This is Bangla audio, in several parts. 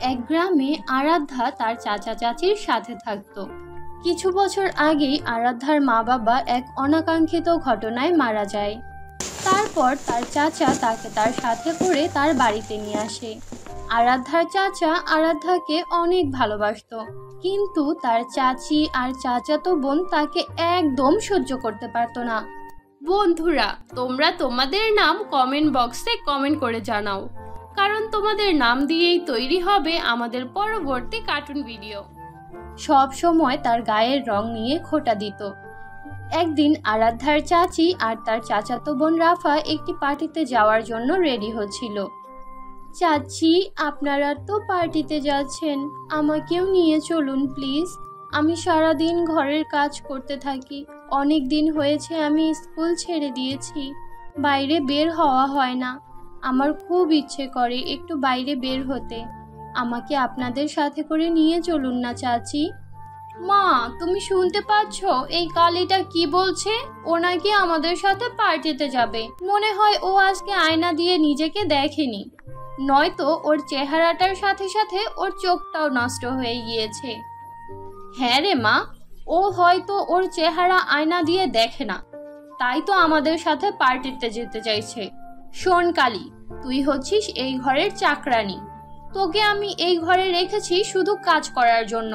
এক গ্রামে আরাধ্যা তার চাচা চাচির সাথে থাকতো। কিছু বছর আগেই আরাধ্যার মা বাবা এক অনাকাঙ্ক্ষিত ঘটনায় মারা যায়। তারপর তার চাচা তাকে তার সাথে করে তার বাড়িতে নিয়ে আসে। আরাধ্যার চাচা আরাধ্যাকে অনেক ভালোবাসতো, কিন্তু তার চাচি আর চাচাতো বোন তাকে একদম সহ্য করতে পারতো না। বন্ধুরা, তোমরা তোমাদের নাম কমেন্ট বক্সে কমেন্ট করে জানাও, কারণ তোমাদের নাম দিয়েই তৈরি হবে আমাদের পরবর্তী কার্টুন ভিডিও। সব সময় তার গায়ের রং নিয়ে খোঁটা দিত। একদিন আরাধ্যার চাচি আর তার চাচাতো বোন রাফা একটি পার্টিতে যাওয়ার জন্য রেডি হচ্ছিল। চাচি, আপনারা তো পার্টিতে যাচ্ছেন, আমাকেও নিয়ে চলুন প্লিজ। আমি সারাদিন ঘরের কাজ করতে থাকি, অনেক দিন হয়েছে আমি স্কুল ছেড়ে দিয়েছি, বাইরে বের হওয়া হয় না। আমার খুব ইচ্ছে করে একটু বাইরে বের হতে, আমাকে আপনাদের সাথে করে নিয়ে চলুন না চাচি। মা, তুমি শুনতে পাচ্ছ এই কালিটা কি বলছে? ও নাকি আমাদের সাথে পার্টিতে যাবে। মনে হয় ও আজকে আয়না দিয়ে নিজেকে দেখেনি, নয়তো ওর চেহারাটার সাথে সাথে ওর চোখটাও নষ্ট হয়ে গিয়েছে। হ্যাঁ রে মা, ও হয়তো ওর চেহারা আয়না দিয়ে দেখে না, তাই তো আমাদের সাথে পার্টিতে যেতে চাইছে। শোন কালি, তুই হচ্ছিস এই ঘরের চাকরানি, তোকে আমি এই ঘরে রেখেছি শুধু কাজ করার জন্য,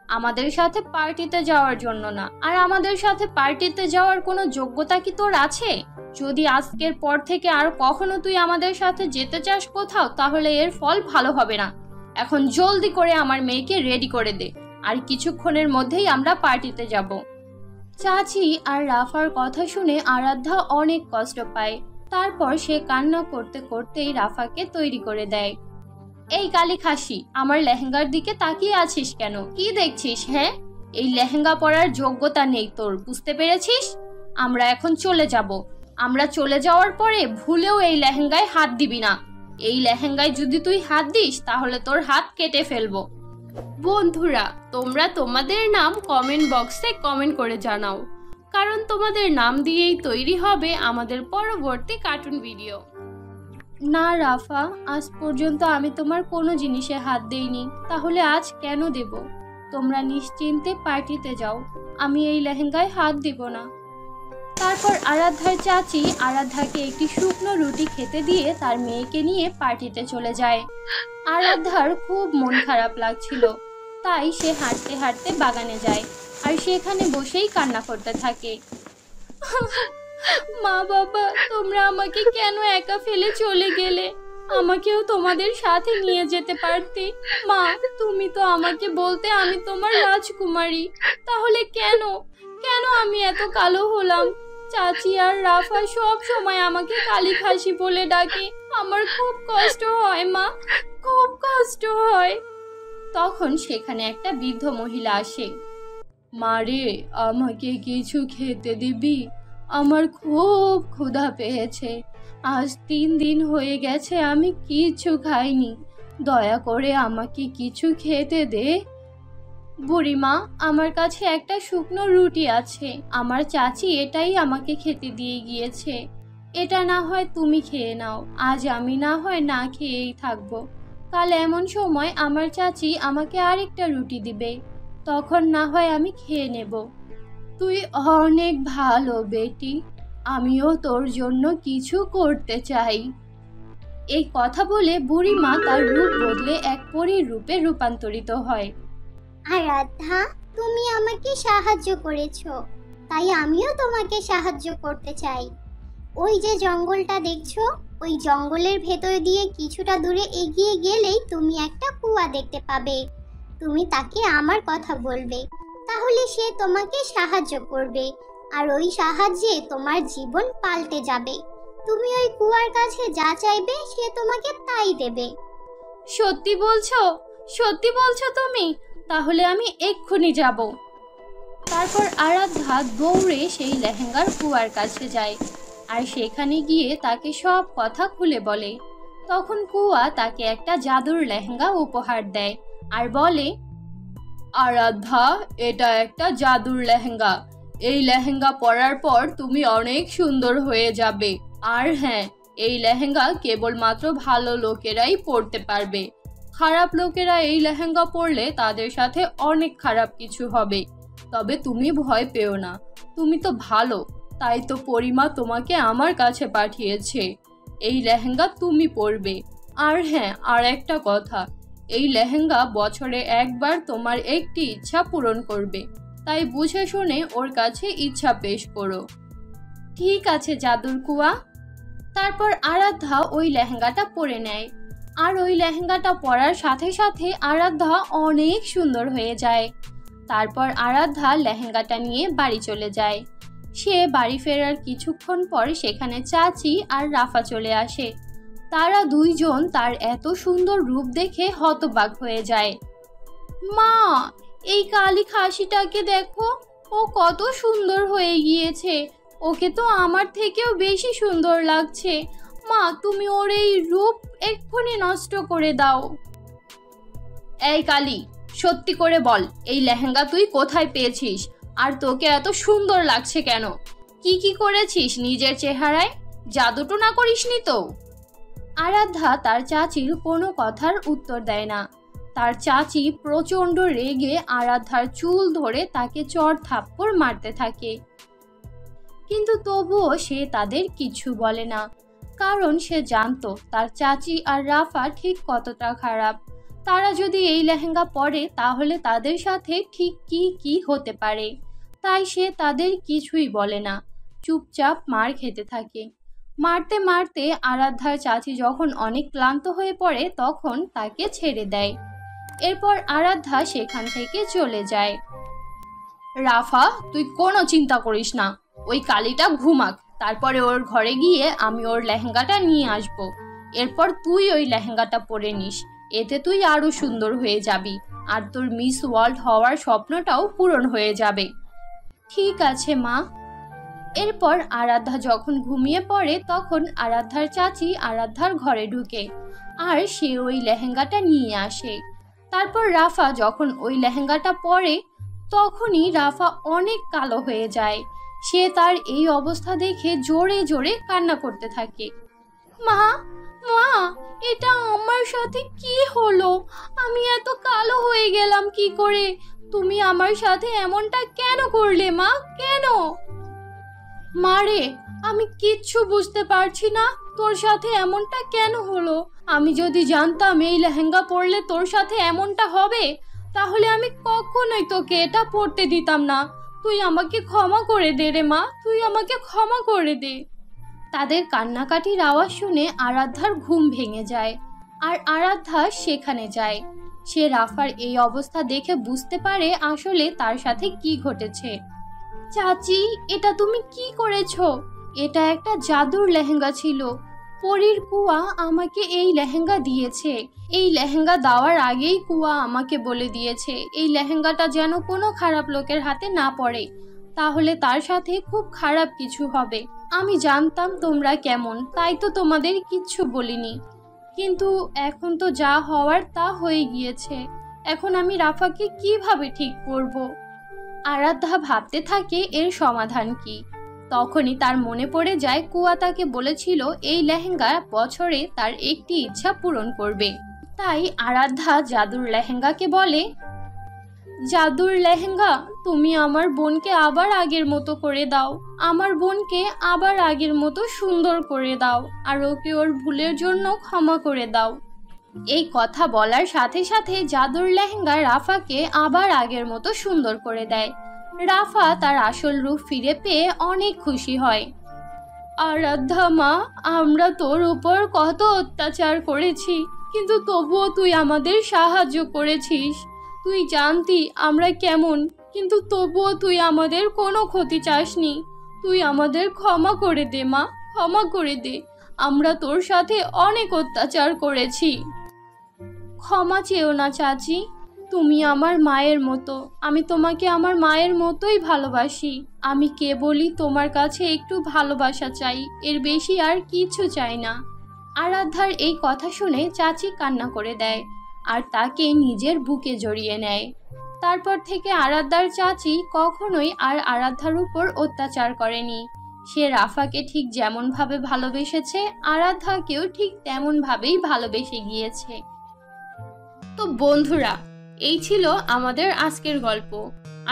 আমাদের সাথে পার্টিতে যাওয়ার জন্য না। আর আমাদের সাথে পার্টিতে যাওয়ার কোনো যোগ্যতা কি তোর আছে? যদি আজকের পর থেকে আর কখনো তুই আমাদের সাথে যেতে চাস কোথাও, তাহলে এর ফল ভালো হবে না। এখন জলদি করে আমার মেয়েকে রেডি করে দে, আর কিছুক্ষণের মধ্যেই আমরা পার্টিতে যাব। চাচি আর রাফার কথা শুনে আরাধ্যা অনেক কষ্ট পায়। তারপর সে কান্না করতে করতেই রাফাকে তৈরি করে দেয়। এই কালি খাসি, আমার লেহেঙ্গার দিকে তাকিয়ে আছিস কেন? কি দেখছিস? হ্যাঁ, এই লেহেঙ্গা পরার যোগ্যতা নেই তোর, বুঝতে পেরেছিস? আমরা এখন চলে যাব। আমরা চলে যাওয়ার পরে ভুলেও এই লেহেঙ্গায় হাত দিবি না। এই লেহেঙ্গায় যদি তুই হাত দিস তাহলে তোর হাত কেটে ফেলবো। বন্ধুরা, তোমরা তোমাদের নাম কমেন্ট বক্সে কমেন্ট করে জানাও, কারণ তোমাদের নাম দিয়েই তৈরি হবে আমাদের পরবর্তী কার্টুন ভিডিও। না রাফা, আজ পর্যন্ত আমি তোমার কোনো জিনিসে হাত দেইনি, তাহলে আজ কেন দেব? তোমরা নিশ্চিন্তে পার্টিতে যাও, আমি এই লেহেঙ্গায় হাত দিব না। তারপর আরাধ্যার চাচি আরাধ্যাকে একটি শুকনো রুটি খেতে দিয়ে তার মেয়েকে নিয়ে পার্টিতে চলে যায়। আরাধ্যার খুব মন খারাপ লাগছিল, তাই সে হাঁটতে হাঁটতে বাগানে যায় আর সেখানে বসেই কান্না করতে থাকে। মা বাবা, তোমরা আমাকে কেন একা ফেলে চলে গেলে? আমাকেও তোমাদের সাথে নিয়ে যেতে পারতে। মা, তুমি তো আমাকে বলতে আমি তোমার রাজকুমারী, তাহলে কেন কেন আমি এত কালো হলাম? চাচি আর রাফা সব সময় আমাকে কালি খাসি বলে ডাকে, আমার খুব কষ্ট হয় মা, খুব কষ্ট হয়। তখন সেখানে একটা বৃদ্ধ মহিলা আসে। মারে, আমাকে কিছু খেতে দিবি? আমার খুব ক্ষুধা পেয়েছে, আজ 3 দিন হয়ে গেছে আমি কিছু খাইনি, দয়া করে আমাকে কিছু খেতে দে। বুড়িমা, আমার কাছে একটা শুকনো রুটি আছে, আমার চাচি এটাই আমাকে খেতে দিয়ে গিয়েছে, এটা না হয় তুমি খেয়ে নাও, আজ আমি না হয় না খেয়েই থাকবো, কাল এমন সময় আমার চাচি আমাকে আরেকটা রুটি দিবে, তখন না হয় আমি খেয়ে নেব। তুই অনেক ভালো বেটি, আমিও তোর জন্য কিছু করতে চাই। এই কথা বলে বুড়িমা তার রূপ বদলে এক পরীর রূপে রূপান্তরিত হয়। আরাধ্যা, তুমি আমাকে সাহায্য করেছো, তাই আমিও তোমাকে সাহায্য করতে চাই। ওই যে জঙ্গলটা দেখছো, ওই জঙ্গলের ভেতর দিয়ে কিছুটা দূরে এগিয়ে গেলেই তুমি একটা কুয়া দেখতে পাবে। তুমি তাকে আমার কথা বলবে, তাহলে সে তোমাকে সাহায্য করবে, আর ওই সাহায্যে তোমার জীবন পাল্টে যাবে। তুমি ওই কুয়ার কাছে যা চাইবে সে তোমাকে তাই দেবে। সত্যি বলছো? সত্যি বলছো তুমি? তাহলে আমি এক্ষুনি যাব। তারপর আরাধ্যা দৌড়ে সেই লেহেঙ্গার কুয়ার কাছে যায় আর সেখানে গিয়ে তাকে সব কথা খুলে বলে। তখন কুয়া তাকে একটা জাদুর লেহেঙ্গা উপহার দেয় আর বলে, আরাধ্যা, এটা একটা জাদুর লেহেঙ্গা, এই লেহেঙ্গা পরার পর তুমি অনেক সুন্দর হয়ে যাবে। আর হ্যাঁ, এই লেহেঙ্গা কেবলমাত্র ভালো লোকেরাই পরতে পারবে, খারাপ লোকেরা এই লেহেঙ্গা পরলে তাদের সাথে অনেক খারাপ কিছু হবে। তবে তুমি ভয় পেও না, তুমি তো ভালো, তাই তো পরিমা তোমাকে আমার কাছে পাঠিয়েছে। এই লেহেঙ্গা তুমি পরবে। আর হ্যাঁ, আর একটা কথা, এই লেহেঙ্গা বছরে একবার তোমার একটি ইচ্ছা পূরণ করবে, তাই বুঝে শুনে ওর কাছে ইচ্ছা পেশ করো। ঠিক আছে জাদুর কুয়া। তারপর আরাধ্যা ওই লেহেঙ্গাটা পরে নেয়, আর ওই লেহেঙ্গাটা পরার সাথে সাথে আরাধ্যা অনেক সুন্দর হয়ে যায়। তারপর আরাধ্যা লেহেঙ্গাটা নিয়ে বাড়ি চলে যায়। সে বাড়ি ফেরার কিছুক্ষণ পর সেখানে চাচি আর রাফা চলে আসে। তারা দুইজন তার এত সুন্দর রূপ দেখে হতবাক হয়ে যায়। মা, এই কালী খাসিটাকে দেখো, ও কত সুন্দর হয়ে গিয়েছে, ওকে তো আমার থেকেও বেশি সুন্দর লাগছে। মা, তুমি ওর এই রূপ এক্ষুনি নষ্ট করে দাও। এই কালী, সত্যি করে বল, এই লেহেঙ্গা তুই কোথায় পেয়েছিস? আর তোকে এত সুন্দর লাগছে কেন? কি কি করেছিস নিজের চেহারায়? জাদুটো না করিসনি তো? আরাধ্যা তার চাচির কোনো কথার উত্তর দেয় না। তার চাচি প্রচণ্ড রেগে আরাধ্যার চুল ধরে তাকে চড় থাপ্পড় মারতে থাকে, কিন্তু তবুও সে তাদের কিছু বলে না, কারণ সে জানতো তার চাচি আর রাফা ঠিক কতটা খারাপ। তারা যদি এই লেহেঙ্গা পরে তাহলে তাদের সাথে ঠিক কি কি হতে পারে। তাই সে তাদের কিছুই বলে না, চুপচাপ মার খেতে থাকে। মারতে মারতে আরাধ্যার চাচি যখন অনেক ক্লান্ত হয়ে পড়ে তখন তাকে ছেড়ে দেয়। এরপর আরাধ্যা সেখান থেকে চলে যায়। রাফা, তুই কোনো চিন্তা করিস না, ওই কালীটা ঘুমাক, তারপরে ওর ঘরে গিয়ে আমি ওর লেহেঙ্গাটা নিয়ে আসব। এরপর তুই ওই লেহেঙ্গাটা পরে নিস, এতে তুই আরো সুন্দর হয়ে যাবি, আর তোর মিস ওয়ার্ল্ড হওয়ার স্বপ্নটাও পূরণ হয়ে যাবে। ঠিক আছে মা। এরপর আরাধ্যা যখন ঘুমিয়ে পড়ে তখন আরাধ্যার চাচি আরাধ্যার ঘরে ঢুকে, আর সে ওই লেহেঙ্গাটা নিয়ে আসে। তারপর রাফা যখন ওই লেহেঙ্গাটা পরে তখনই রাফা অনেক কালো হয়ে যায়। সে তার এই অবস্থা দেখে জোরে জোরে কান্না করতে থাকে। মা, মা, এটা আমার সাথে কি হলো? আমি এত কালো হয়ে গেলাম কি করে? তুমি আমার সাথে এমনটা কেন করলে মা, কেন? মারে, আমি কিচ্ছু বুঝতে পারছি না, তোর সাথে এমনটা কেন হলো। আমি যদি জানতাম এই লেহেঙ্গা পরলে তোর সাথে এমনটা হবে, তাহলে আমি কখনোই তোকে এটা পরতে দিতাম না। তুই আমাকে ক্ষমা করে দে রে মা, তুই আমাকে ক্ষমা করে দে। তাদের কান্নাকাটির আওয়াজ শুনে আরাধ্যার ঘুম ভেঙে যায়, আর আরাধ্যা সেখানে যায়। সে রাফার এই অবস্থা দেখে বুঝতে পারে আসলে তার সাথে কি ঘটেছে। চাচি, এটা তুমি কি করেছো? এটা একটা জাদুর লেহেঙ্গা ছিল। পরীর কুয়া আমাকে এই লেহেঙ্গা দিয়েছে। এই লেহেঙ্গা দেওয়ার আগেই কুয়া আমাকে বলে দিয়েছে এই লেহেঙ্গাটা যেন কোনো খারাপ লোকের হাতে না পড়ে, তাহলে তার সাথে খুব খারাপ কিছু হবে। আমি জানতাম তোমরা কেমন, তাই তো তোমাদের কিচ্ছু বলিনি। কিন্তু এখন তো যা হওয়ার তা হয়ে গিয়েছে। এখন আমি রাফাকে কিভাবে ঠিক করব? আরাধ্যা ভাবতে থাকে এর সমাধান কি। তখনই তার মনে পড়ে যায় কুয়া তাকে বলেছিল এই লেহেঙ্গা বছরে তার একটি ইচ্ছা পূরণ করবে। তাই আরাধ্যা জাদুর লেহেঙ্গাকে বলে, জাদুর লেহেঙ্গা, তুমি আমার বোনকে আবার আগের মতো করে দাও, আমার বোনকে আবার আগের মতো সুন্দর করে দাও, আর ওকে ওর ভুলের জন্য ক্ষমা করে দাও। এই কথা বলার সাথে সাথে জাদুর লেহেঙ্গা রাফাকে আবার আগের মতো সুন্দর করে দেয়। রাফা তার আসল রূপ ফিরে পেয়ে অনেক খুশি হয়। আরাধ্যা মা, আমরা তোর উপর কত অত্যাচার করেছি, কিন্তু তবুও তুই আমাদের সাহায্য করেছিস। তুই জানতি আমরা কেমন, কিন্তু তবুও তুই আমাদের কোনো ক্ষতি চাসনি। তুই আমাদের ক্ষমা করে দে মা, ক্ষমা করে দে। আমরা তোর সাথে অনেক অত্যাচার করেছি। ক্ষমা চেও না চাচি, তুমি আমার মায়ের মতো, আমি তোমাকে আমার মায়ের মতোই ভালোবাসি। আমি কেবলই তোমার কাছে একটু ভালোবাসা চাই, এর বেশি আর কিছু চাই না। আরাধ্যার এই কথা শুনে চাচি কান্না করে দেয় আর তাকে নিজের বুকে জড়িয়ে নেয়। তারপর থেকে আরাধ্যার চাচি কখনোই আর আরাধ্যার উপর অত্যাচার করেনি। সে রাফাকে ঠিক যেমনভাবে ভালোবেসেছে আরাধ্যাকেও ঠিক তেমনভাবেই ভালোবেসে গিয়েছে। তো বন্ধুরা, এই ছিল আমাদের আজকের গল্প।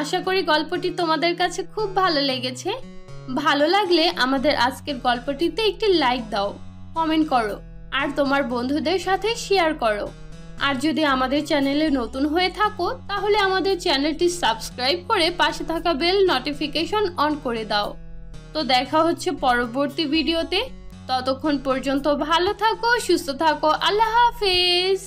আশা করি গল্পটি তোমাদের কাছে খুব ভালো লেগেছে। ভালো লাগলে আমাদের আজকের গল্পটিতে একটি লাইক দাও, কমেন্ট করো আর তোমার বন্ধুদের সাথে শেয়ার করো। আর যদি আমাদের চ্যানেলে নতুন হয়ে থাকো তাহলে আমাদের চ্যানেলটি সাবস্ক্রাইব করে পাশে থাকা বেল নোটিফিকেশন অন করে দাও। তো দেখা হচ্ছে পরবর্তী ভিডিওতে। ততক্ষণ পর্যন্ত ভালো থাকো, সুস্থ থাকো। আল্লাহ হাফেজ।